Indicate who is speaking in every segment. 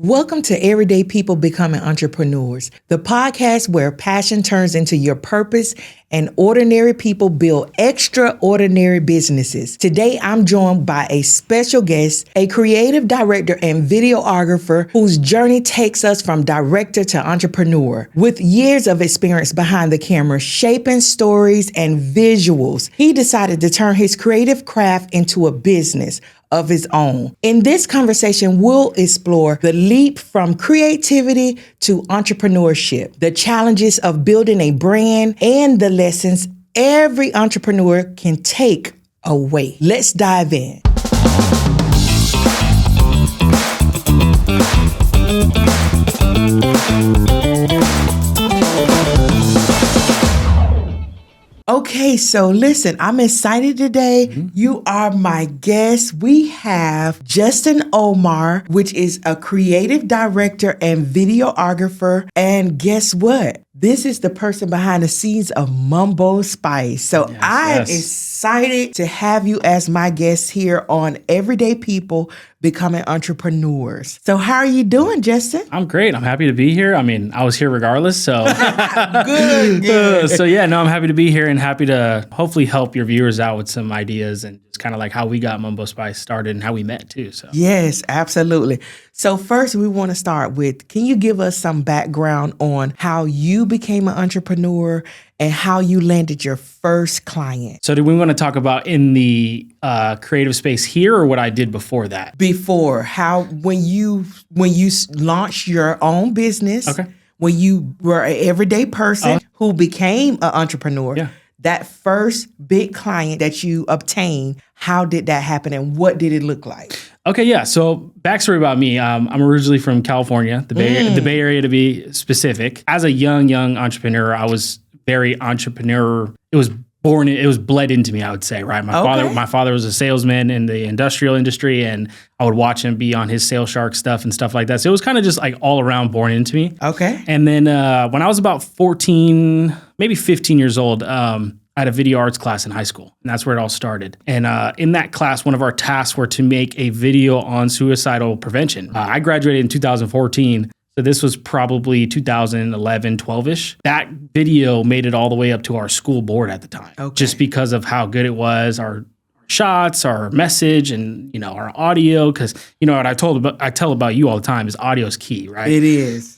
Speaker 1: Welcome to Everyday People Becoming Entrepreneurs, the podcast where passion turns into your purpose and ordinary people build extraordinary businesses. Today, I'm joined by a special guest, a creative director and videographer whose journey takes us from director to entrepreneur. With years of experience behind the camera, shaping stories and visuals, he decided to turn his creative craft into a business of his own. In this conversation, we'll explore the leap from creativity to entrepreneurship, the challenges of building a brand, and the lessons every entrepreneur can take away. Let's dive in. Okay, so listen, I'm excited today. You are my guest. We have Justin Omar, which is a creative director and videographer. And guess what? This is the person behind the scenes of Mumbo Spice. So I'm excited to have you as my guest here on Everyday People Becoming Entrepreneurs. So how are you doing, Justin?
Speaker 2: I'm great. I'm happy to be here. I mean, I was here regardless, so.
Speaker 1: Good.
Speaker 2: I'm happy to be here and happy to hopefully help your viewers out with some ideas and just kind of like how we got Mumbo Spice started and how we met too. So
Speaker 1: Yes, absolutely. So first we want to start with, can you give us some background on how you became an entrepreneur and how you landed your first client?
Speaker 2: do we want to talk about in the creative space here or what I did before that?
Speaker 1: Before, when you launched your own business, when you were an everyday person who became an entrepreneur, that first big client that you obtained, how did that happen and what did it look like?
Speaker 2: Okay, yeah. So backstory about me, I'm originally from California, the Bay Area to be specific. As a young entrepreneur, I was very entrepreneur. It was bled into me, I would say, right? My father was a salesman in the industrial industry, and I would watch him be on his Sales Shark stuff and stuff like that. So it was kind of just like all around born into me.
Speaker 1: Okay.
Speaker 2: And then when I was about 14, maybe 15 years old, I had a video arts class in high school, and that's where it all started. And in that class, one of our tasks were to make a video on suicidal prevention. I graduated in 2014. So this was probably 2011, 12-ish. That video made it all the way up to our school board at the time, just because of how good it was, our shots, our message, and our audio. Because what I tell about you all the time is audio is key, right?
Speaker 1: It is.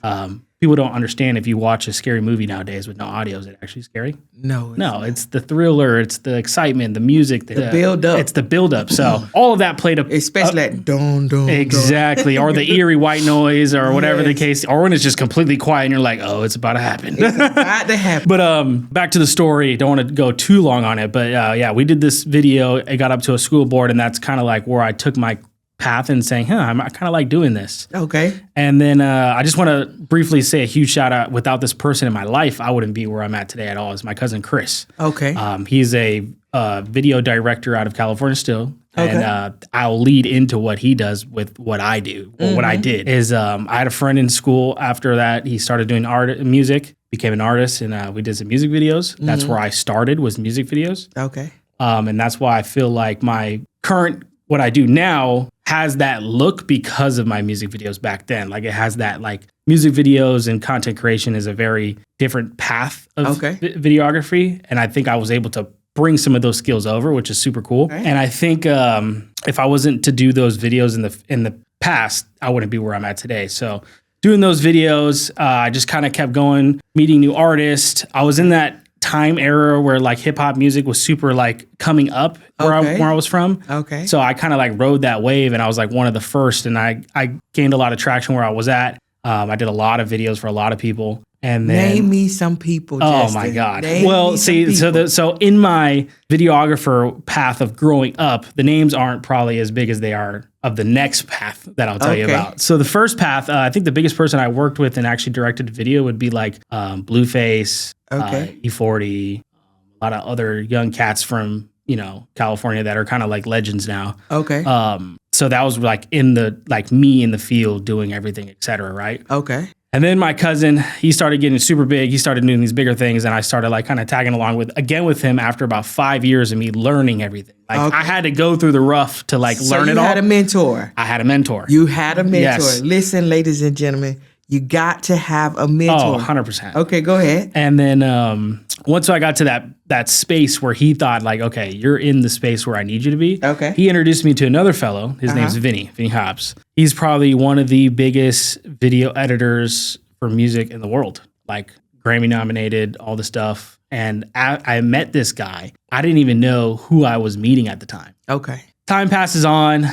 Speaker 2: People don't understand if you watch a scary movie nowadays with no audio, is it actually scary?
Speaker 1: No.
Speaker 2: It's the thriller, it's the excitement, the music, the
Speaker 1: build up.
Speaker 2: It's the build up. So all of that played a
Speaker 1: especially that dun.
Speaker 2: Exactly, or the eerie white noise, or whatever the case, or when it's just completely quiet and you're like, oh, it's about to happen.
Speaker 1: It's about to happen.
Speaker 2: But back to the story. Don't want to go too long on it, but we did this video. It got up to a school board, and that's kind of like where I took my path and saying, I kind of like doing this. Okay. And then I just want to briefly say a huge shout out. Without this person in my life, I wouldn't be where I'm at today at all. It's my cousin Chris. Okay. He's a video director out of California still. And I'll lead into what he does with what I do. Or what I did is I had a friend in school after that. He started doing music, became an artist, and we did some music videos. That's where I started, was music videos. Okay. And that's why I feel like my current, what I do now has that look because of my music videos back then. Like it has that, like, music videos and content creation is a very different path of videography. And I think I was able to bring some of those skills over, which is super cool. Okay. And I think if I wasn't to do those videos in the past, I wouldn't be where I'm at today. So doing those videos, I just kind of kept going, meeting new artists. I was in that time era where like hip hop music was super like coming up where I was from. Okay. So I kind of like rode that wave, and I was like one of the first, and I gained a lot of traction where I was at. I did a lot of videos for a lot of people. And then,
Speaker 1: name me some people,
Speaker 2: Justin. Oh my God. So in my videographer path of growing up, the names aren't probably as big as they are of the next path that I'll tell you about. So the first path, I think the biggest person I worked with and actually directed a video would be like Blueface, E40, a lot of other young cats from, California that are kind of like legends now. Okay. So that was like me in the field doing everything, et cetera, right? Okay. And then my cousin, he started getting super big. He started doing these bigger things. And I started like kind of tagging along with him after about 5 years of me learning everything. Like I had to go through the rough to like learn it all.
Speaker 1: You had a mentor.
Speaker 2: I had a mentor.
Speaker 1: You had a mentor.
Speaker 2: Yes.
Speaker 1: Listen, ladies and gentlemen, you got to have a mentor.
Speaker 2: Oh, 100%.
Speaker 1: Okay, go ahead.
Speaker 2: And then once I got to that space where he thought like, okay, you're in the space where I need you to be.
Speaker 1: Okay.
Speaker 2: He introduced me to another fellow. His name's Vinny Hobbs. He's probably one of the biggest video editors for music in the world, like Grammy nominated, all the stuff. And I met this guy. I didn't even know who I was meeting at the time.
Speaker 1: Okay.
Speaker 2: Time passes on.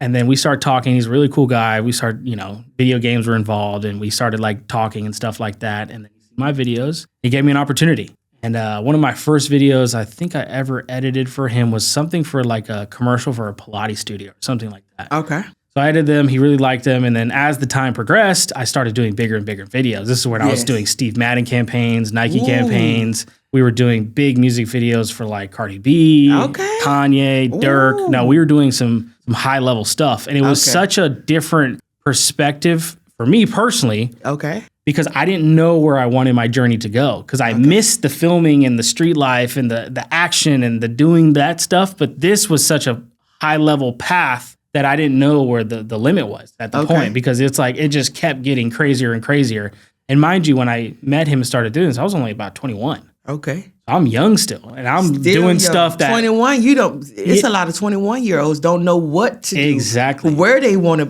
Speaker 2: And then we start talking. He's a really cool guy. We start, video games were involved and we started like talking and stuff like that. And then he see my videos. He gave me an opportunity. And one of my first videos I think I ever edited for him was something for like a commercial for a Pilates studio or something like that.
Speaker 1: Okay.
Speaker 2: So I edited them. He really liked them. And then as the time progressed, I started doing bigger and bigger videos. This is when I was doing Steve Madden campaigns, Nike campaigns. We were doing big music videos for like Cardi B, Kanye, Dirk. No, we were doing some high level stuff. And it was such a different perspective for me personally.
Speaker 1: Okay.
Speaker 2: Because I didn't know where I wanted my journey to go. Because I missed the filming and the street life and the action and the doing that stuff. But this was such a high level path that I didn't know where the limit was at the point. Because it's like, it just kept getting crazier and crazier. And mind you, when I met him and started doing this, I was only about 21.
Speaker 1: Okay.
Speaker 2: I'm young still, and I'm doing stuff that
Speaker 1: 21. It's a lot of 21-year-olds don't know what to do,
Speaker 2: exactly
Speaker 1: what they want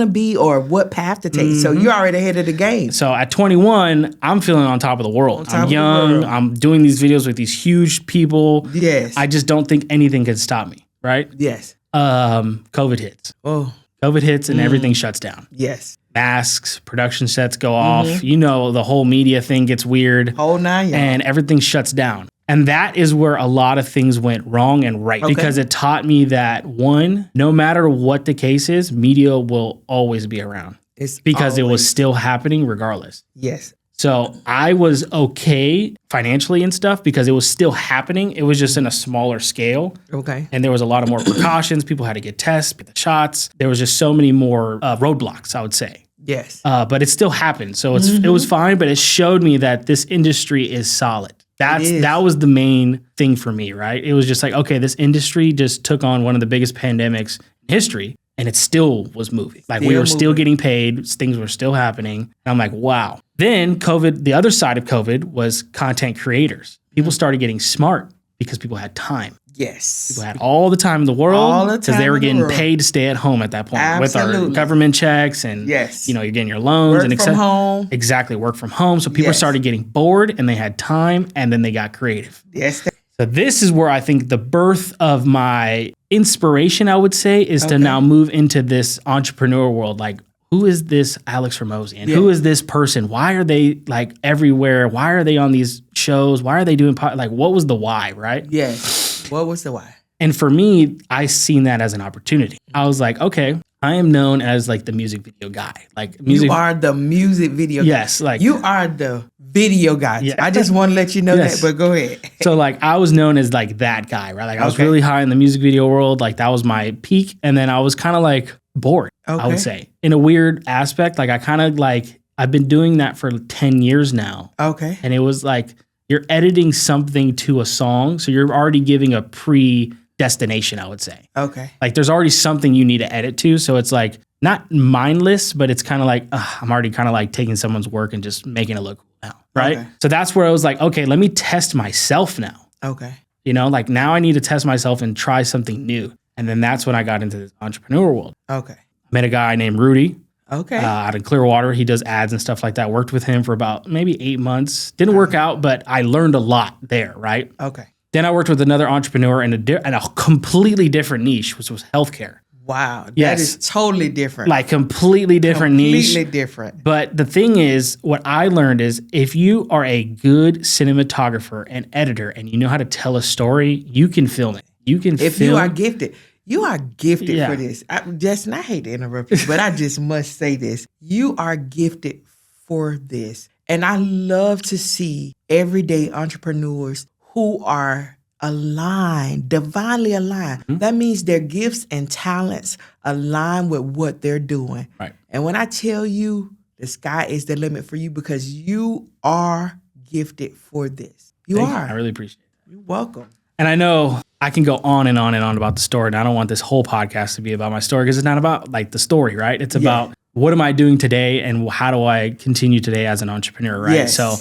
Speaker 1: to be, or what path to take. So you're already ahead of the game.
Speaker 2: So at 21, I'm feeling on top of the world. I'm young. I'm doing these videos with these huge people.
Speaker 1: Yes.
Speaker 2: I just don't think anything can stop me. Right.
Speaker 1: Yes.
Speaker 2: COVID hits.
Speaker 1: Oh.
Speaker 2: COVID hits and everything shuts down.
Speaker 1: Yes.
Speaker 2: Masks, production sets go off. The whole media thing gets weird.
Speaker 1: Whole nine yards.
Speaker 2: And everything shuts down. And that is where a lot of things went wrong and right. Because it taught me that, one, no matter what the case is, media will always be around. Because it was still happening regardless.
Speaker 1: Yes.
Speaker 2: So I was okay financially and stuff because it was still happening. It was just in a smaller scale.
Speaker 1: Okay.
Speaker 2: And there was a lot of more precautions. People had to get tests, get the shots. There was just so many more roadblocks, I would say.
Speaker 1: Yes.
Speaker 2: But it still happened. So it was fine, but it showed me that this industry is solid. That was the main thing for me, right? It was just like, okay, this industry just took on one of the biggest pandemics in history. And it still was moving. Like we were still getting paid. Things were still happening. And I'm like, wow. Then COVID, the other side of COVID was content creators. People started getting smart because people had time.
Speaker 1: Yes.
Speaker 2: People had all the time in the world because they were getting paid to stay at home at that point.
Speaker 1: Absolutely.
Speaker 2: With our government checks and, you're getting your loans.
Speaker 1: Work from home.
Speaker 2: Exactly. Work from home. So people started getting bored and they had time and then they got creative.
Speaker 1: Yes.
Speaker 2: So this is where I think the birth of my inspiration, I would say, is to now move into this entrepreneur world. Like, who is this Alex Hormozian? Who is this person? Why are they like everywhere? Why are they on these shows? Why are they doing like, what was the why, right?
Speaker 1: Yes. What was the why?
Speaker 2: And for me, I seen that as an opportunity. I was like, okay, I am known as like the music video guy. Like music.
Speaker 1: You are the music video guy.
Speaker 2: Yes. Like
Speaker 1: you are the video guy. Yeah. I just want to let you know that, but go ahead.
Speaker 2: So like I was known as like that guy, right? Like I was really high in the music video world. Like that was my peak. And then I was kind of like bored, I would say, in a weird aspect. Like I kind of like, I've been doing that for 10 years now.
Speaker 1: Okay.
Speaker 2: And it was like, you're editing something to a song. So you're already giving a predestination, I would say.
Speaker 1: Okay.
Speaker 2: Like there's already something you need to edit to. So it's like not mindless, but it's kind of like, I'm already kind of like taking someone's work and just making it look cool now. Right. Okay. So that's where I was like, okay, let me test myself now.
Speaker 1: Okay.
Speaker 2: Like now I need to test myself and try something new. And then that's when I got into this entrepreneur world.
Speaker 1: Okay.
Speaker 2: I met a guy named Rudy.
Speaker 1: Okay.
Speaker 2: Out in Clearwater. He does ads and stuff like that. Worked with him for about maybe 8 months. Didn't work out, but I learned a lot there, right?
Speaker 1: Okay.
Speaker 2: Then I worked with another entrepreneur in a completely different niche, which was healthcare.
Speaker 1: Wow. That is totally different.
Speaker 2: Like completely different niche.
Speaker 1: Completely different.
Speaker 2: But the thing is, what I learned is if you are a good cinematographer and editor and you know how to tell a story, you can film it. You can film.
Speaker 1: If you are gifted. You are gifted for this. Justin, I hate to interrupt you, but I just must say this. You are gifted for this. And I love to see everyday entrepreneurs who are aligned, divinely aligned. Mm-hmm. That means their gifts and talents align with what they're doing.
Speaker 2: Right.
Speaker 1: And when I tell you, the sky is the limit for you because you are gifted for this. You are.
Speaker 2: I really appreciate it.
Speaker 1: You're welcome.
Speaker 2: And I know I can go on and on and on about the story, and I don't want this whole podcast to be about my story because it's not about like the story, right? It's about what am I doing today and how do I continue today as an entrepreneur, right?
Speaker 1: Yes.
Speaker 2: So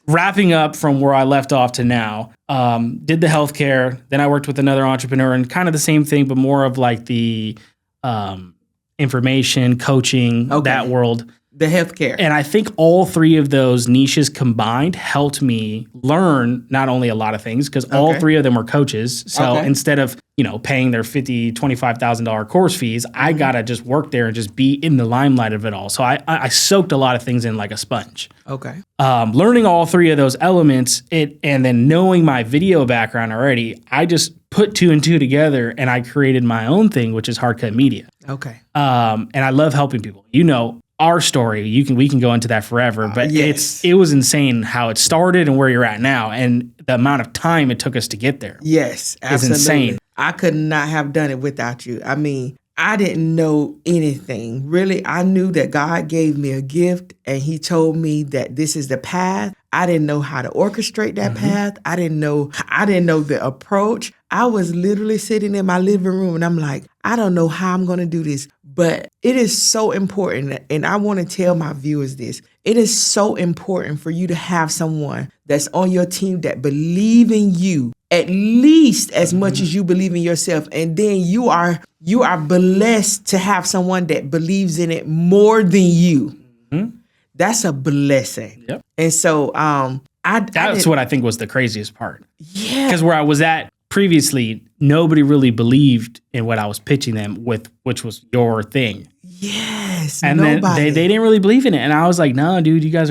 Speaker 1: wrapping
Speaker 2: up from where I left off to now, did the healthcare, then I worked with another entrepreneur and kind of the same thing, but more of like the information, coaching, that world.
Speaker 1: The healthcare.
Speaker 2: And I think all three of those niches combined helped me learn not only a lot of things, because all three of them were coaches. So instead of, paying their $50,000, $25,000 course fees, I got to just work there and just be in the limelight of it all. So I soaked a lot of things in like a sponge.
Speaker 1: Okay.
Speaker 2: Learning all three of those elements, and then knowing my video background already, I just put two and two together and I created my own thing, which is Hardcut Media.
Speaker 1: Okay.
Speaker 2: And I love helping people. Our story, we can go into that forever, but it was insane how it started and where you're at now, and the amount of time it took us to get there.
Speaker 1: Yes, absolutely.
Speaker 2: It's insane.
Speaker 1: I could not have done it without you. I mean, I didn't know anything. Really, I knew that God gave me a gift and he told me that this is the path. I didn't know how to orchestrate that path. I didn't know the approach. I was literally sitting in my living room and I'm like, I don't know how I'm going to do this. But it is so important, and I want to tell my viewers this. It is so important for you to have someone that's on your team that believe in you at least as much as you believe in yourself. And then you are blessed to have someone that believes in it more than you. Mm-hmm. That's a blessing. Yep. And so that's
Speaker 2: what I think was the craziest part.
Speaker 1: Yeah.
Speaker 2: Because where I was at previously, nobody really believed in what I was pitching them with, which was your thing.
Speaker 1: Yes.
Speaker 2: And then they didn't really believe in it. And I was like, no, dude, you're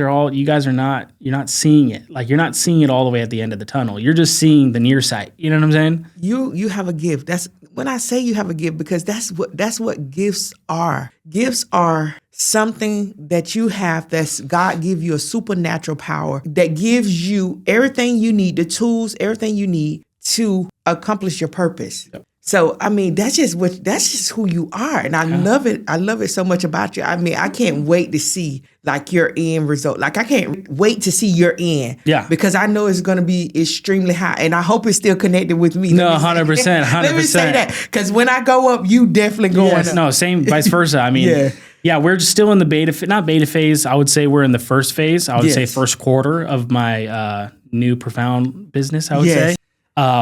Speaker 2: not seeing it. Like, you're not seeing it all the way at the end of the tunnel. You're just seeing the near sight. You know what I'm saying?
Speaker 1: You have a gift. That's when I say you have a gift, because that's what gifts are. Gifts are something that you have that's God give you a supernatural power that gives you everything you need, the tools, everything you need to accomplish your purpose. Yep. So, I mean, that's just who you are. And I love it. I love it so much about you. I mean, I can't wait to see like your end result. Like, I can't wait to see your end. Yeah. Because I know it's going to be extremely high. And I hope it's still connected with me.
Speaker 2: No, 100%. 100%.
Speaker 1: Let me say that. Because when I go up, you definitely going up.
Speaker 2: No, same, vice versa. I mean, yeah, we're still in the not beta phase. I would say we're in the first phase. I would say first quarter of my new Profound business, I would say.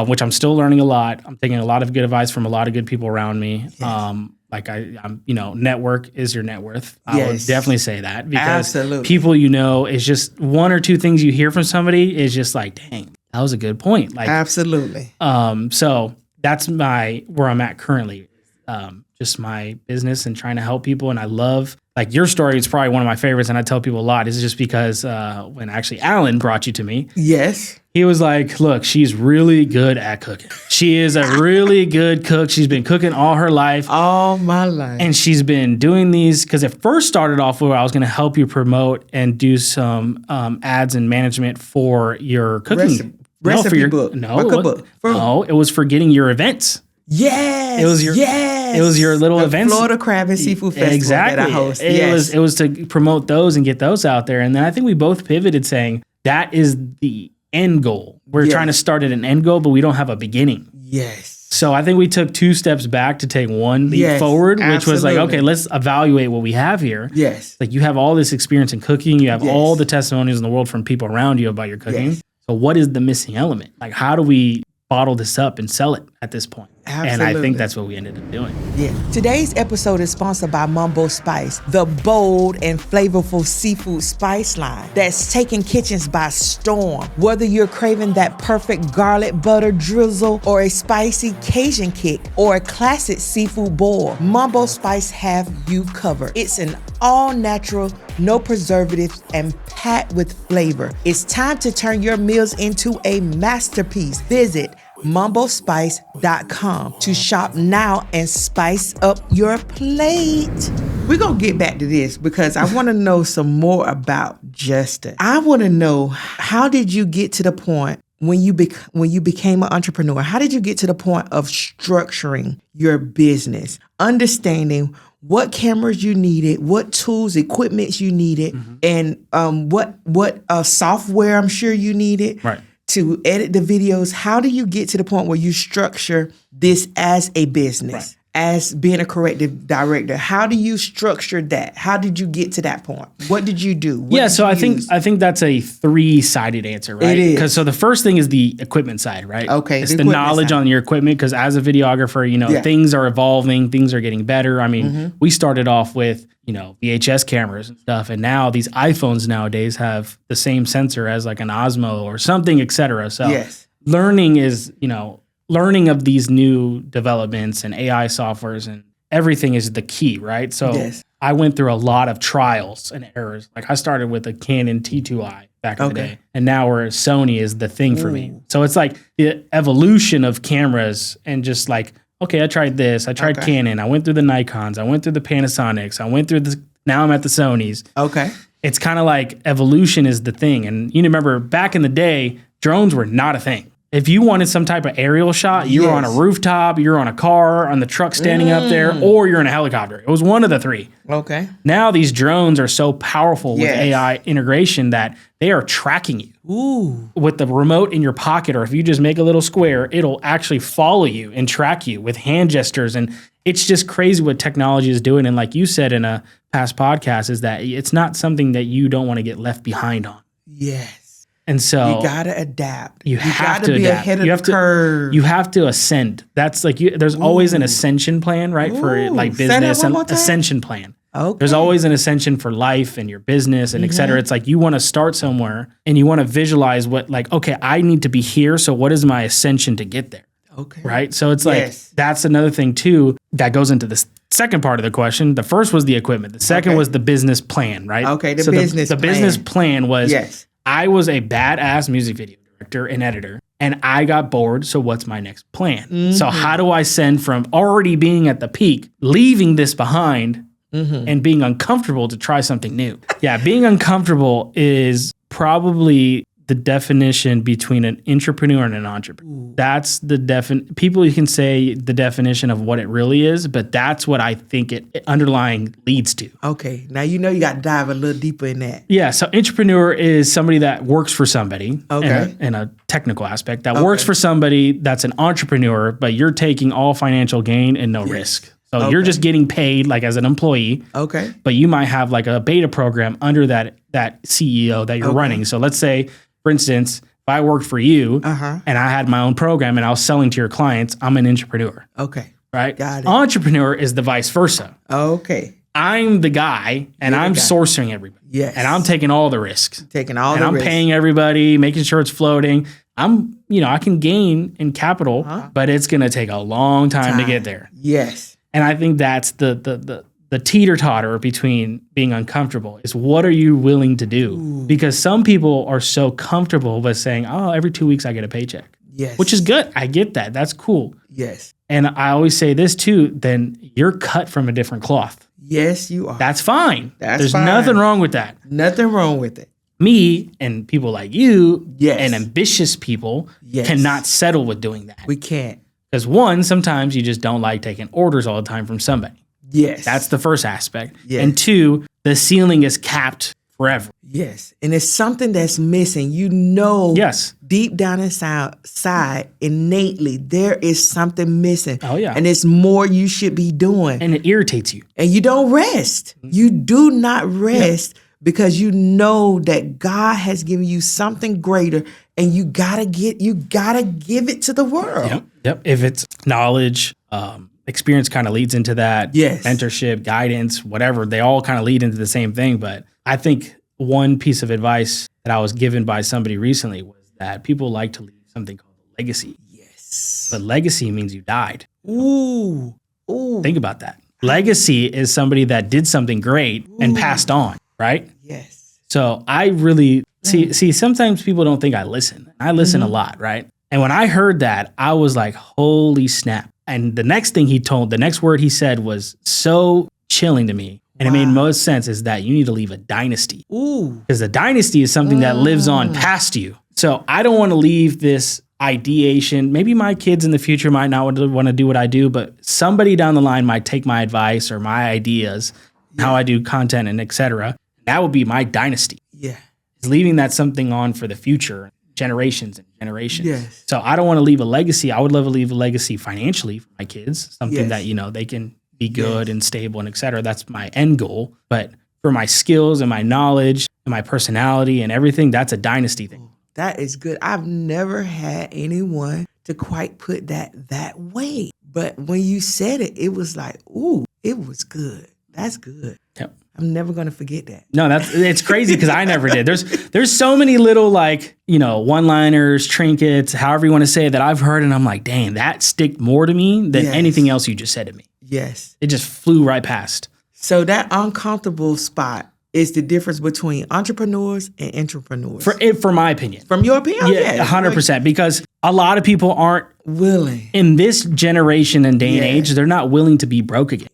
Speaker 2: Which I'm still learning a lot. I'm taking a lot of good advice from a lot of good people around me. Yes. I'm network is your net worth. I would definitely say that, because people, is just one or two things you hear from somebody is just like, dang, that was a good point. Like,
Speaker 1: absolutely.
Speaker 2: So that's where I'm at currently. Just my business and trying to help people. And I love, like, your story is probably one of my favorites. And I tell people a lot. It's just because when actually Alan brought you to me.
Speaker 1: Yes.
Speaker 2: He was like, look, she's really good at cooking. She is a really good cook. She's been cooking all her life.
Speaker 1: All my life.
Speaker 2: And she's been doing these, because it first started off where I was going to help you promote and do some ads and management for your cooking.
Speaker 1: Recipe book.
Speaker 2: No, it was for getting your events.
Speaker 1: Yes.
Speaker 2: It was your little events.
Speaker 1: Florida Crab and Seafood Festival that I host.
Speaker 2: It was to promote those and get those out there. And then I think we both pivoted saying that is the end goal. We're trying to start at an end goal, but we don't have a beginning.
Speaker 1: Yes.
Speaker 2: So I think we took two steps back to take one leap forward, which was like, okay, let's evaluate what we have here.
Speaker 1: Yes.
Speaker 2: Like, you have all this experience in cooking. You have all the testimonies in the world from people around you about your cooking. Yes. So what is the missing element? Like, how do we bottle this up and sell it at this point? Absolutely. And I think that's what we ended up doing.
Speaker 1: Yeah. Today's episode is sponsored by Mumbo Spice, the bold and flavorful seafood spice line that's taking kitchens by storm. Whether you're craving that perfect garlic butter drizzle, or a spicy Cajun kick, or a classic seafood boil, Mumbo Spice have you covered. It's an all-natural, no preservatives, and packed with flavor. It's time to turn your meals into a masterpiece. Visit mumbospice.com to shop now and spice up your plate. We're going to get back to this because I want to know some more about Justin. I want to know, how did you get to the point when you became an entrepreneur? How did you get to the point of structuring your business, understanding what cameras you needed, what tools, equipments you needed, and what software I'm sure you needed to edit the videos. How do you get to the point where you structure this as a business, as being a creative director? How do you structure that? How did you get to that point? What did you do?
Speaker 2: So I think that's a 3-sided answer, right?
Speaker 1: It is.
Speaker 2: Because so the first thing is the equipment side, right?
Speaker 1: Okay.
Speaker 2: It's the knowledge on your equipment, because as a videographer, you know, things are evolving, things are getting better. I mean, we started off with, you know, VHS cameras and stuff, and now these iPhones nowadays have the same sensor as like an Osmo or something, et cetera. So learning is, you know, learning of these new developments and AI softwares and everything is the key, right? So I went through a lot of trials and errors. Like I started with a Canon T2i back in the day, and now where Sony is the thing for me. So it's like the evolution of cameras and just like, okay, I tried this, I tried Canon, I went through the Nikons, I went through the Panasonics, I went through the, now I'm at the Sonys. Okay. It's kind of like evolution is the thing. And you remember back in the day, drones were not a thing. If you wanted some type of aerial shot, you were on a rooftop, you're on a car, on the truck standing up there, or you're in a helicopter. It was one of the three. Okay. Now these drones are so powerful with AI integration that they are tracking you. Ooh. With the remote in your pocket, or if you just make a little square, it'll actually follow you and track you with hand gestures. And it's just crazy what technology is doing. And like you said in a past podcast, is that it's not something that you don't want to get left behind on. Yes. And so
Speaker 1: you gotta adapt.
Speaker 2: You have to
Speaker 1: be
Speaker 2: adapt.
Speaker 1: ahead of the curve.
Speaker 2: You have to ascend. That's like there's always an ascension plan, right? For like business and ascension plan. Okay. There's always an ascension for life and your business and et cetera. It's like you want to start somewhere and you want to visualize what, like, okay, I need to be here. So what is my ascension to get there? Okay. Right. So it's like that's another thing too that goes into this second part of the question. The first was the equipment. The second was the business plan, right? Okay. The business plan was I was a badass music video director and editor, and I got bored. So what's my next plan? So how do I send from already being at the peak, leaving this behind, and being uncomfortable to try something new? Being uncomfortable is probably the definition between an entrepreneur and an entrepreneur. That's the people, you can say the definition of what it really is, but that's what I think it underlying leads to. Okay. Now, you got to dive a little deeper in that. Yeah. So entrepreneur is somebody that works for somebody in a technical aspect that works for somebody that's an entrepreneur, but you're taking all financial gain and no risk. So you're just getting paid like as an employee. Okay. But you might have like a beta program under that CEO that you're running. So let's say, for instance, if I worked for you and I had my own program and I was selling to your clients, I'm an entrepreneur. Okay. Right? Got it. Entrepreneur is the vice versa. Okay. I'm the guy and I'm sourcing everybody. Yes. And I'm taking all the risks. And I'm paying everybody, making sure it's floating. I can gain in capital, but it's going to take a long time to get there. Yes. And I think that's the teeter-totter between being uncomfortable is what are you willing to do? Ooh. Because some people are so comfortable with saying, oh, every 2 weeks I get a paycheck. Yes. Which is good. I get that. That's cool. Yes. And I always say this too, then you're cut from a different cloth. Yes, you are. That's fine. There's nothing wrong with that. Nothing wrong with it. Me and people like you and ambitious people cannot settle with doing that. We can't. Because one, sometimes you just don't like taking orders all the time from somebody. Yes. That's the first aspect. Yes. And two, the ceiling is capped forever. Yes. And it's something that's missing. Deep down inside, innately, there is something missing. Oh, yeah. And it's more you should be doing. And it irritates you. And you don't rest. You do not rest because you know that God has given you something greater and you gotta give it to the world. Yep. If it's knowledge, experience kind of leads into that. Yes. Mentorship, guidance, whatever. They all kind of lead into the same thing. But I think one piece of advice that I was given by somebody recently was that people like to leave something called a legacy. Yes. But legacy means you died. Ooh. Think about that. Legacy is somebody that did something great and passed on, right? Yes. So I really see, sometimes people don't think I listen. I listen a lot, right? And when I heard that, I was like, holy snap. And the next word he said was so chilling to me. And it made most sense is that you need to leave a dynasty. Ooh. Because a dynasty is something that lives on past you. So I don't want to leave this ideation. Maybe my kids in the future might not want to do what I do, but somebody down the line might take my advice or my ideas, how I do content and etc. That would be my dynasty.
Speaker 1: Yeah.
Speaker 2: It's leaving that something on for the future, generations and generations.
Speaker 1: Yes.
Speaker 2: So I don't want to leave a legacy. I would love to leave a legacy financially for my kids, something that, they can be good and stable and etc. That's my end goal. But for my skills and my knowledge and my personality and everything, that's a dynasty thing.
Speaker 1: That is good. I've never had anyone to quite put that way. But when you said it, it was like, ooh, it was good. That's good.
Speaker 2: Yep.
Speaker 1: I'm never going to forget that.
Speaker 2: No, it's crazy because I never did. There's so many little one-liners, trinkets, however you want to say it, that I've heard, and I'm like, dang, that stick more to me than anything else you just said to me.
Speaker 1: Yes.
Speaker 2: It just flew right past.
Speaker 1: So that uncomfortable spot is the difference between entrepreneurs and entrepreneurs.
Speaker 2: For my opinion.
Speaker 1: From your opinion?
Speaker 2: Yeah, 100%. Because a lot of people aren't
Speaker 1: willing.
Speaker 2: In this generation and day and age, they're not willing to be broke again.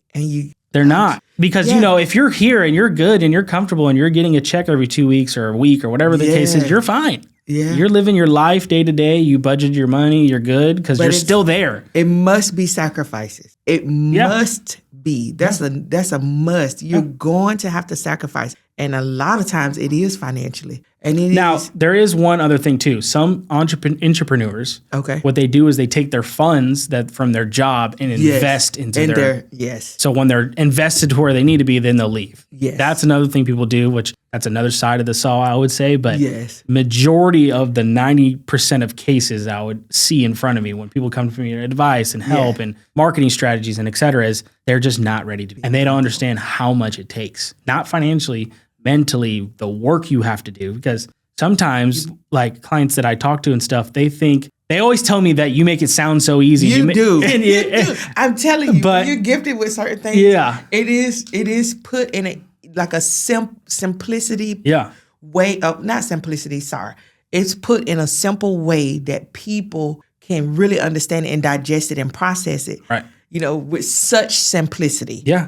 Speaker 2: They're not. Because, if you're here and you're good and you're comfortable and you're getting a check every 2 weeks or a week or whatever the case is, you're fine. Yeah. You're living your life day to day. You budget your money. You're good because you're still there.
Speaker 1: It must be sacrifices. It must be. That's a must. You're going to have to sacrifice. And a lot of times it is financially. And
Speaker 2: there is one other thing too. Some entrepreneurs, what they do is they take their funds that from their job and invest into their. So when they're invested to where they need to be, then they'll leave.
Speaker 1: Yes.
Speaker 2: That's another thing people do, which that's another side of the saw, I would say. But majority of the 90% of cases I would see in front of me when people come to me for advice and help and marketing strategies and et cetera is they're just not ready to be. And they don't understand how much it takes. Not financially, mentally, the work you have to do. Because sometimes like clients that I talk to and stuff, they always tell me that you make it sound so easy.
Speaker 1: You do. I'm telling you, but you're gifted with certain things. Yeah. It is put in a simplicity way of, not simplicity, sorry. It's put in a simple way that people can really understand it and digest it and process it. Right. With such simplicity. Yeah.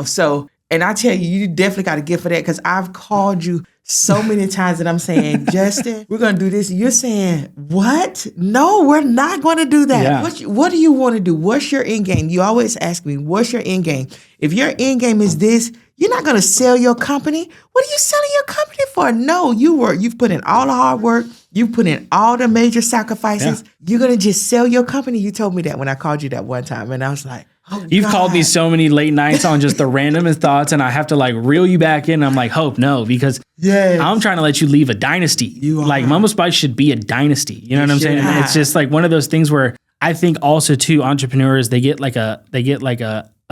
Speaker 1: So, and I tell you, you definitely got a gift for that because I've called you so many times that I'm saying, Justin, we're going to do this. You're saying, what? No, we're not going to do that. Yeah. What do you want to do? What's your end game? You always ask me, what's your end game? If your end game is this, you're not going to sell your company. What are you selling your company for? No, you've put in all the hard work. You've put in all the major sacrifices. Yeah. You're going to just sell your company. You told me that when I called you that one time. And I was like, oh,
Speaker 2: you've called me so many late nights on just the randomest thoughts. And I have to reel you back in. I'm like, Hope, no, because I'm trying to let you leave a dynasty. You are. Like Mama Spice should be a dynasty. You know what I'm saying? It's just like one of those things where I think also too, entrepreneurs, they get like a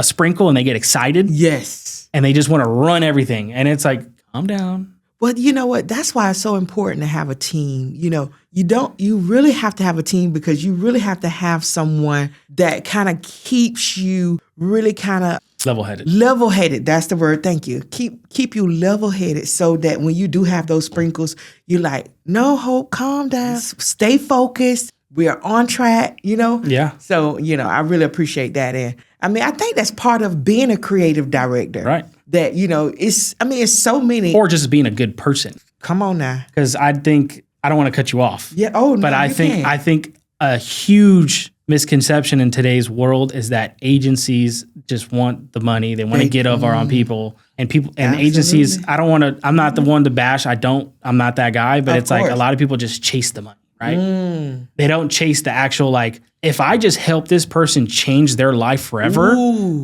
Speaker 2: sprinkle and they get excited.
Speaker 1: Yes.
Speaker 2: And they just want to run everything. And it's like, calm down.
Speaker 1: Well, you know what? That's why it's so important to have a team. You really have to have a team because you really have to have someone that kind of keeps you really kind of
Speaker 2: level-headed.
Speaker 1: Level-headed. That's the word. Thank you. Keep you level-headed so that when you do have those sprinkles, you're like, no, Hope, calm down. Stay focused. We are on track, Yeah. So, I really appreciate that. And I think that's part of being a creative director. Right. That, it's so many.
Speaker 2: Or just being a good person.
Speaker 1: Come on now.
Speaker 2: Because I don't want to cut you off.
Speaker 1: Yeah. Oh, no,
Speaker 2: but I think a huge misconception in today's world is that agencies just want the money. They want to get over on people. And agencies, I'm not the one to bash. I'm not that guy, but it's like a lot of people just chase the money. Right? They don't chase the actual, if I just help this person change their life forever,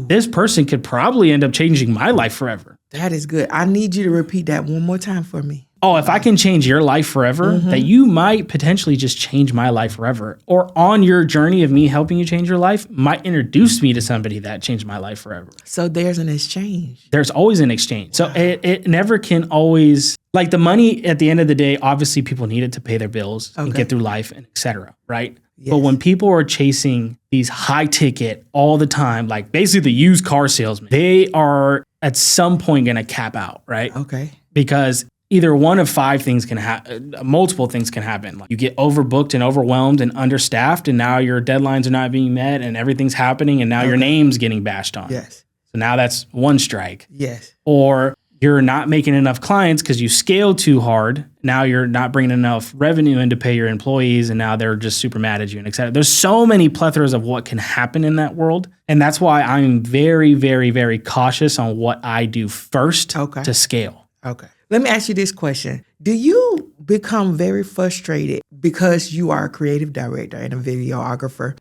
Speaker 2: this person could probably end up changing my life forever.
Speaker 1: That is good. I need you to repeat that one more time for me.
Speaker 2: Oh, if I can change your life forever, that you might potentially just change my life forever. Or on your journey of me helping you change your life, might introduce me to somebody that changed my life forever.
Speaker 1: So there's an exchange.
Speaker 2: There's always an exchange. Wow. So it never can always, the money at the end of the day, obviously people need it to pay their bills and get through life and et cetera, right? Yes. But when people are chasing these high ticket all the time, like basically the used car salesman, they are at some point going to cap out, right?
Speaker 1: Okay.
Speaker 2: Because either one of five things can happen, multiple things can happen. Like you get overbooked and overwhelmed and understaffed, and now your deadlines are not being met and everything's happening, and now your name's getting bashed on.
Speaker 1: Yes.
Speaker 2: So now that's one strike.
Speaker 1: Yes.
Speaker 2: Or you're not making enough clients because you scaled too hard. Now you're not bringing enough revenue in to pay your employees, and now they're just super mad at you and et cetera. There's so many plethoras of what can happen in that world. And that's why I'm very, very, very cautious on what I do first to scale.
Speaker 1: Okay. Let me ask you this question. Do you become very frustrated because you are a creative director and a videographer?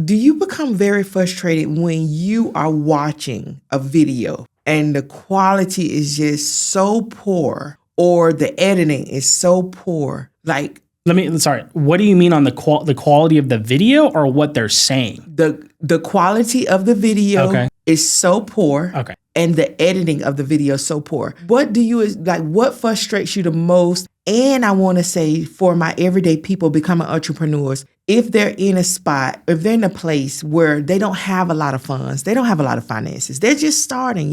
Speaker 1: Do you become very frustrated when you are watching a video and the quality is just so poor or the editing is so poor? Like,
Speaker 2: what do you mean on the quality of the video or what they're saying?
Speaker 1: The quality of the video is so poor.
Speaker 2: Okay.
Speaker 1: And the editing of the video is so poor. What frustrates you the most? And I want to say for my everyday people becoming entrepreneurs, if they're in a spot, if they're in a place where they don't have a lot of funds, they don't have a lot of finances, they're just starting,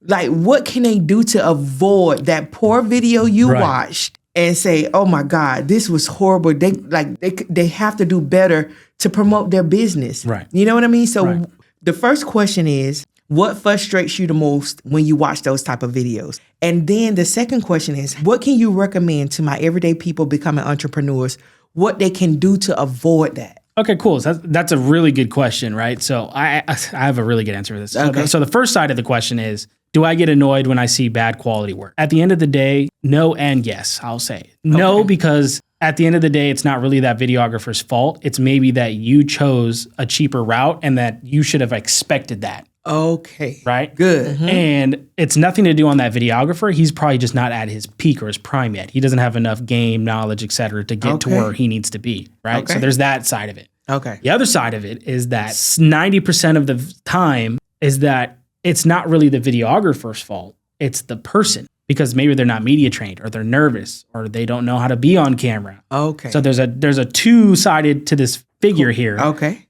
Speaker 1: Like, what can they do to avoid that poor video you watched and say, oh my God, this was horrible. They have to do better to promote their business.
Speaker 2: Right.
Speaker 1: You know what I mean? So the first question is, what frustrates you the most when you watch those type of videos? And then the second question is, what can you recommend to my everyday people becoming entrepreneurs, what they can do to avoid that?
Speaker 2: Okay, cool. So that's a really good question, right? So I have a really good answer for this.
Speaker 1: Okay.
Speaker 2: So the first side of the question is, do I get annoyed when I see bad quality work? At the end of the day, no and yes, I'll say. No, because at the end of the day, it's not really that videographer's fault. It's maybe that you chose a cheaper route and that you should have expected that.
Speaker 1: Okay.
Speaker 2: Right?
Speaker 1: Good. Mm-hmm.
Speaker 2: And it's nothing to do on that videographer. He's probably just not at his peak or his prime yet. He doesn't have enough game, knowledge, et cetera, to get to where he needs to be. Right?
Speaker 1: Okay.
Speaker 2: So there's that side of it.
Speaker 1: Okay.
Speaker 2: The other side of it is that 90% of the time is that it's not really the videographer's fault. It's the person, because maybe they're not media trained or they're nervous or they don't know how to be on camera.
Speaker 1: Okay.
Speaker 2: So there's a two-sided to this figure here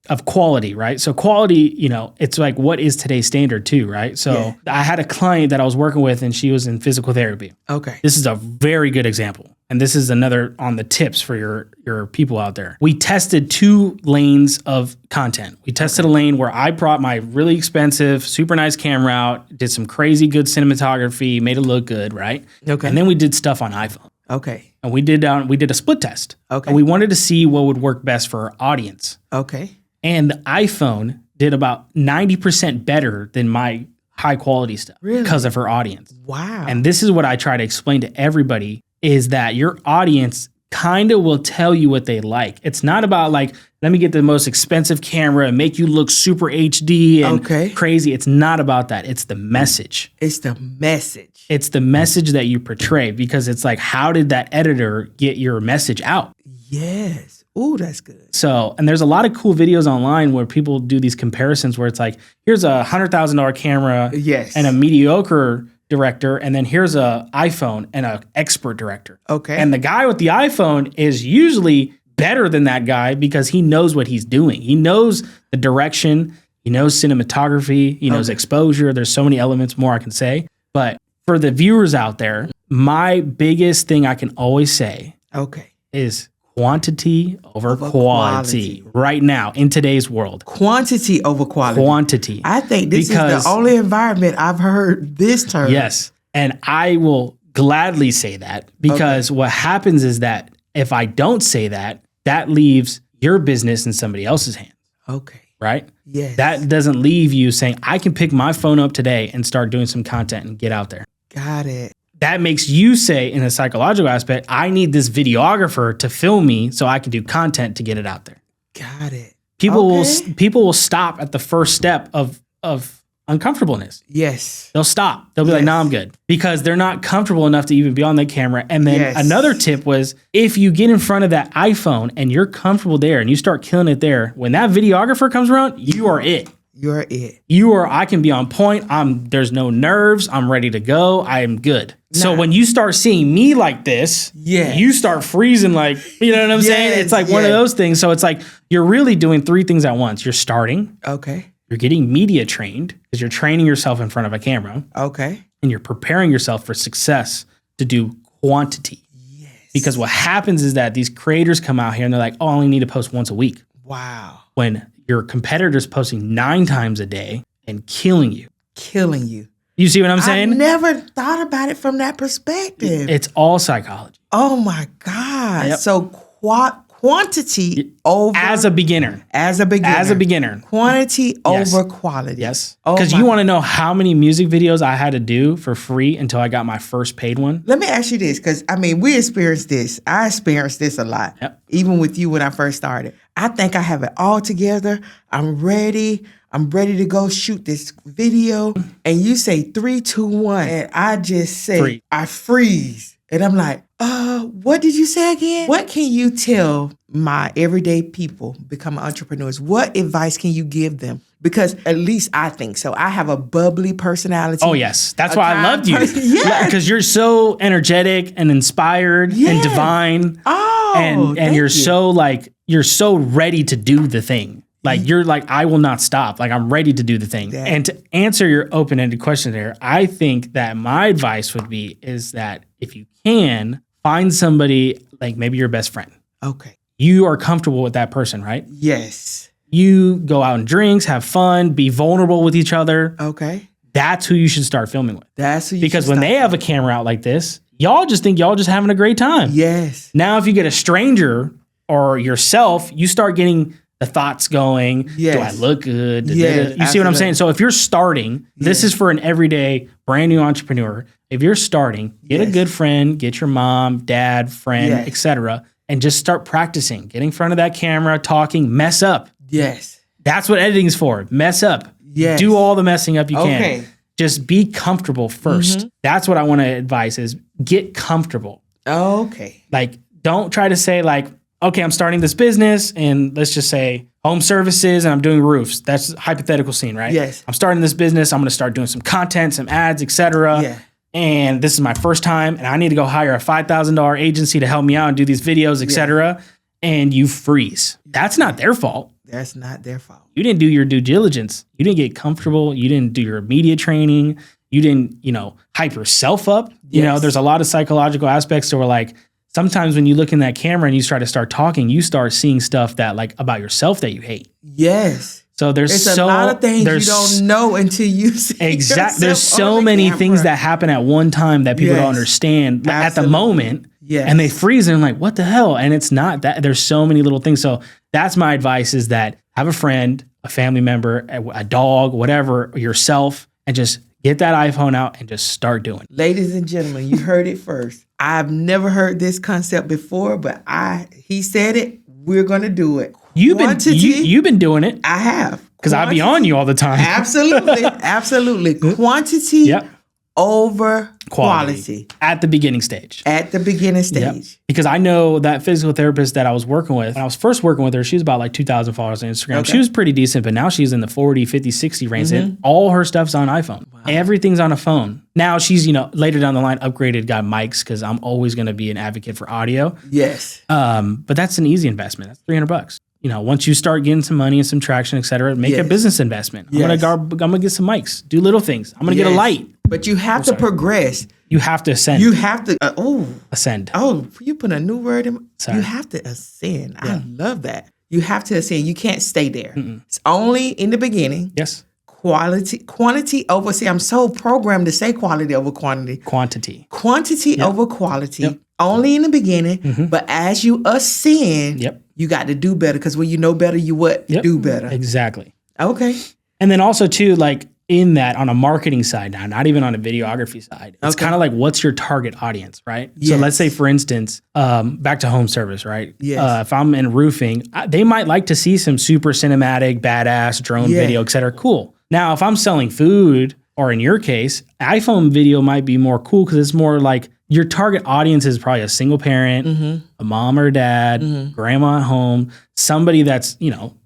Speaker 2: of quality, right? So quality, it's like, what is today's standard too, right? So I had a client that I was working with and she was in physical therapy.
Speaker 1: Okay.
Speaker 2: This is a very good example. And this is another on the tips for your people out there. We tested 2 lanes of content. We tested a lane where I brought my really expensive, super nice camera out, did some crazy good cinematography, made it look good, right?
Speaker 1: Okay.
Speaker 2: And then we did stuff on iPhone.
Speaker 1: Okay.
Speaker 2: And we did a split test.
Speaker 1: Okay.
Speaker 2: And we wanted to see what would work best for our audience.
Speaker 1: Okay.
Speaker 2: And the iPhone did about 90% better than my high quality stuff because of her audience.
Speaker 1: Wow.
Speaker 2: And this is what I try to explain to everybody is that your audience kind of will tell you what they like. It's not about like, let me get the most expensive camera and make you look super HD and crazy. It's not about that. It's the message.
Speaker 1: It's the message.
Speaker 2: It's the message that you portray, because it's like, how did that editor get your message out?
Speaker 1: Yes. Ooh, that's good.
Speaker 2: So, and there's a lot of cool videos online where people do these comparisons where it's like, here's a $100,000 camera and a mediocre director, and then here's a iPhone and an expert director.
Speaker 1: Okay.
Speaker 2: And the guy with the iPhone is usually better than that guy because he knows what he's doing. He knows the direction, he knows cinematography, he knows exposure. There's so many elements more I can say. But for the viewers out there, my biggest thing I can always say is quantity over quality right now in today's world.
Speaker 1: Quantity over quality.
Speaker 2: Quantity.
Speaker 1: I think this is the only environment I've heard this term.
Speaker 2: Yes. And I will gladly say that, because what happens is that if I don't say that, that leaves your business in somebody else's hands.
Speaker 1: Okay.
Speaker 2: Right?
Speaker 1: Yes.
Speaker 2: That doesn't leave you saying, I can pick my phone up today and start doing some content and get out there.
Speaker 1: Got it.
Speaker 2: That makes you say, in a psychological aspect, I need this videographer to film me so I can do content to get it out there.
Speaker 1: Got it.
Speaker 2: People will stop at the first step of uncomfortableness.
Speaker 1: Yes.
Speaker 2: They'll stop. They'll be like, nah, I'm good. Because they're not comfortable enough to even be on the camera. And then another tip was, if you get in front of that iPhone and you're comfortable there and you start killing it there, when that videographer comes around, you are it.
Speaker 1: You're it.
Speaker 2: I can be on point. There's no nerves. I'm ready to go. I am good. So when you start seeing me like this, you start freezing like, you know what I'm saying? It's like one of those things. So it's like, you're really doing 3 things at once. You're starting.
Speaker 1: Okay.
Speaker 2: You're getting media trained because you're training yourself in front of a camera.
Speaker 1: Okay.
Speaker 2: And you're preparing yourself for success to do quantity.
Speaker 1: Yes.
Speaker 2: Because what happens is that these creators come out here and they're like, oh, I only need to post once a week.
Speaker 1: Wow.
Speaker 2: When your competitor's posting 9 times a day and killing you.
Speaker 1: Killing you.
Speaker 2: You see what I'm saying?
Speaker 1: I've never thought about it from that perspective.
Speaker 2: It's all psychology.
Speaker 1: Oh my God.
Speaker 2: Yep.
Speaker 1: So quantity over
Speaker 2: as a beginner.
Speaker 1: Quantity over quality.
Speaker 2: Yes. Because you want to know how many music videos I had to do for free until I got my first paid one.
Speaker 1: Let me ask you this, because we experienced this. I experienced this a lot.
Speaker 2: Yep.
Speaker 1: Even with you when I first started. I think I have it all together. I'm ready to go shoot this video. And you say 3, 2, 1. And I just say, I freeze. And I'm like, what did you say again? What can you tell my everyday people becoming entrepreneurs? What advice can you give them? Because at least I think so. I have a bubbly personality.
Speaker 2: Oh, yes. That's why I loved you.
Speaker 1: Yes.
Speaker 2: Because you're so energetic and inspired and divine.
Speaker 1: Oh,
Speaker 2: and you're so you're so ready to do the thing. Like, you're like, I will not stop. Like, I'm ready to do the thing.
Speaker 1: Yeah.
Speaker 2: And to answer your open-ended question there, I think that my advice would be is that if you can, find somebody, like maybe your best friend.
Speaker 1: Okay.
Speaker 2: You are comfortable with that person, right?
Speaker 1: Yes.
Speaker 2: You go out and drinks, have fun, be vulnerable with each other.
Speaker 1: Okay.
Speaker 2: That's who you should start filming with.
Speaker 1: That's who you
Speaker 2: Because
Speaker 1: should
Speaker 2: when
Speaker 1: start
Speaker 2: they have a camera out like this, y'all just think y'all just having a great time.
Speaker 1: Yes.
Speaker 2: Now, if you get a stranger or yourself, you start getting the thoughts going.
Speaker 1: Yes.
Speaker 2: Do I look good?
Speaker 1: Yes,
Speaker 2: you see what I'm saying? So if you're starting, this is for an everyday brand new entrepreneur. If you're starting, get a good friend, get your mom, dad, friend, etc., and just start practicing. Get in front of that camera, talking, mess up.
Speaker 1: Yes.
Speaker 2: That's what editing is for. Mess up.
Speaker 1: Yes.
Speaker 2: Do all the messing up you
Speaker 1: Okay.
Speaker 2: can. Just be comfortable first. That's what I want to advise is get comfortable.
Speaker 1: Okay.
Speaker 2: Like, don't try to say like, okay, I'm starting this business and let's just say home services and I'm doing roofs. That's a hypothetical scene, right?
Speaker 1: Yes.
Speaker 2: I'm starting this business. I'm going to start doing some content, some ads, etc.
Speaker 1: Yeah.
Speaker 2: And this is my first time and I need to go hire a $5,000 agency to help me out and do these videos, etc. And you freeze. That's not their fault.
Speaker 1: That's not their fault.
Speaker 2: You didn't do your due diligence. You didn't get comfortable. You didn't do your media training. You didn't, hype yourself up. You know, there's a lot of psychological aspects to where like, sometimes when you look in that camera and you try to start talking, you start seeing stuff that like about yourself that you hate.
Speaker 1: Yes.
Speaker 2: So there's
Speaker 1: a lot of things you don't know until you see
Speaker 2: exactly. There's so many things that happen at one time that people don't understand at the moment.
Speaker 1: Yes.
Speaker 2: And they freeze and like, what the hell? And it's not that. There's so many little things. So that's my advice is that have a friend, a family member, a dog, whatever, yourself, and just get that iPhone out and just start doing it.
Speaker 1: Ladies and gentlemen, you heard it first. I've never heard this concept before, but he said it. We're going to do it.
Speaker 2: You've been doing it.
Speaker 1: I have.
Speaker 2: Because I be on you all the time.
Speaker 1: Absolutely. Absolutely. Quantity over quality.
Speaker 2: At the beginning stage.
Speaker 1: At the beginning stage.
Speaker 2: Yep. Because I know that physical therapist that I was working with, when I was first working with her, she was about like 2,000 followers on Instagram. Okay. She was pretty decent, but now she's in the 40, 50, 60 range. And all her stuff's on iPhone. Wow. Everything's on a phone. Now she's, later down the line, upgraded, got mics, because I'm always going to be an advocate for audio.
Speaker 1: Yes.
Speaker 2: But that's an easy investment. That's $300. Once you start getting some money and some traction, et cetera, make a business investment. I'm gonna get some mics, do little things. I'm gonna get a light.
Speaker 1: But you have to progress.
Speaker 2: You have to ascend.
Speaker 1: You have to
Speaker 2: ascend.
Speaker 1: Oh, you put a new word in.
Speaker 2: Sorry.
Speaker 1: You have to ascend. Yeah. I love that. You have to ascend. You can't stay there. It's only in the beginning.
Speaker 2: Yes.
Speaker 1: Quantity over. See, I'm so programmed to say quality over quantity. Quantity over quality. Yep. Only in the beginning, but as you ascend, you got to do better, because when you know better, you do better.
Speaker 2: Exactly.
Speaker 1: Okay.
Speaker 2: And then also too, like in that on a marketing side now, not even on a videography side, it's kind of like what's your target audience, right? Yes. So let's say, for instance, back to home service, right?
Speaker 1: Yes.
Speaker 2: If I'm in roofing, they might like to see some super cinematic, badass drone video, et cetera. Cool. Now, if I'm selling food, or in your case, iPhone video might be more cool because it's more like your target audience is probably a single parent, a mom or dad, grandma at home, somebody that's,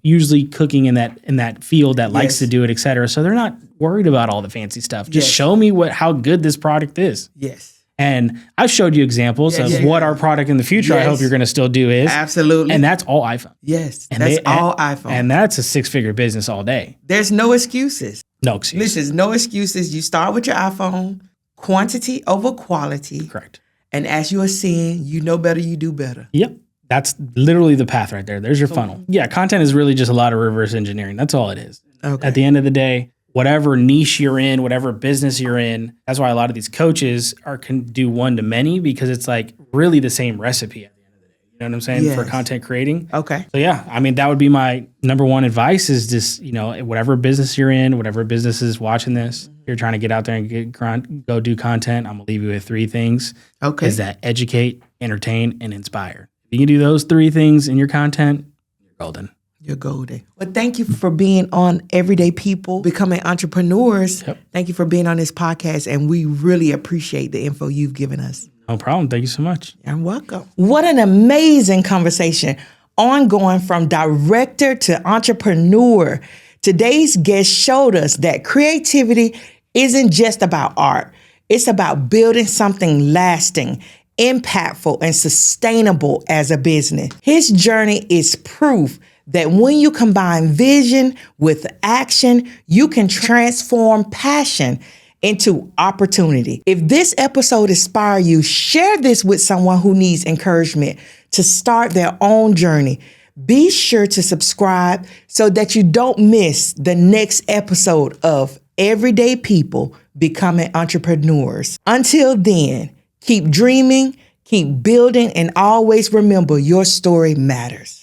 Speaker 2: usually cooking in that field that likes to do it, et cetera. So they're not worried about all the fancy stuff. Just show me how good this product is.
Speaker 1: Yes.
Speaker 2: And I've showed you examples of what our product in the future, I hope you're going to still do is.
Speaker 1: Absolutely.
Speaker 2: And that's all iPhone.
Speaker 1: Yes. And that's all iPhone.
Speaker 2: And that's a 6-figure business all day.
Speaker 1: There's no excuses.
Speaker 2: No excuses.
Speaker 1: Listen, no excuses. You start with your iPhone, quantity over quality.
Speaker 2: Correct.
Speaker 1: And as you are seeing, you know better, you do better.
Speaker 2: Yep. That's literally the path right there. There's your funnel. Yeah, content is really just a lot of reverse engineering. That's all it is. Okay. At the end of the day, whatever niche you're in, whatever business you're in. That's why a lot of these coaches can do one to many, because it's like really the same recipe at the end of the day. You know what I'm saying?
Speaker 1: Yes.
Speaker 2: For content creating.
Speaker 1: Okay.
Speaker 2: So yeah, I mean, that would be my number one advice is just, whatever business you're in, whatever business is watching this, you're trying to get out there and go do content. I'm going to leave you with 3 things.
Speaker 1: Okay.
Speaker 2: Is that educate, entertain, and inspire. If you can do those 3 things in your content, you're golden.
Speaker 1: You're golden. Well, thank you for being on Everyday People, Becoming Entrepreneurs.
Speaker 2: Yep.
Speaker 1: Thank you for being on this podcast, and we really appreciate the info you've given us.
Speaker 2: No problem. Thank you so much.
Speaker 1: You're welcome. What an amazing conversation. Ongoing from director to entrepreneur. Today's guest showed us that creativity isn't just about art. It's about building something lasting, impactful, and sustainable as a business. His journey is proof that when you combine vision with action, you can transform passion into opportunity. If this episode inspired you, share this with someone who needs encouragement to start their own journey. Be sure to subscribe so that you don't miss the next episode of Everyday People Becoming Entrepreneurs. Until then, keep dreaming, keep building, and always remember your story matters.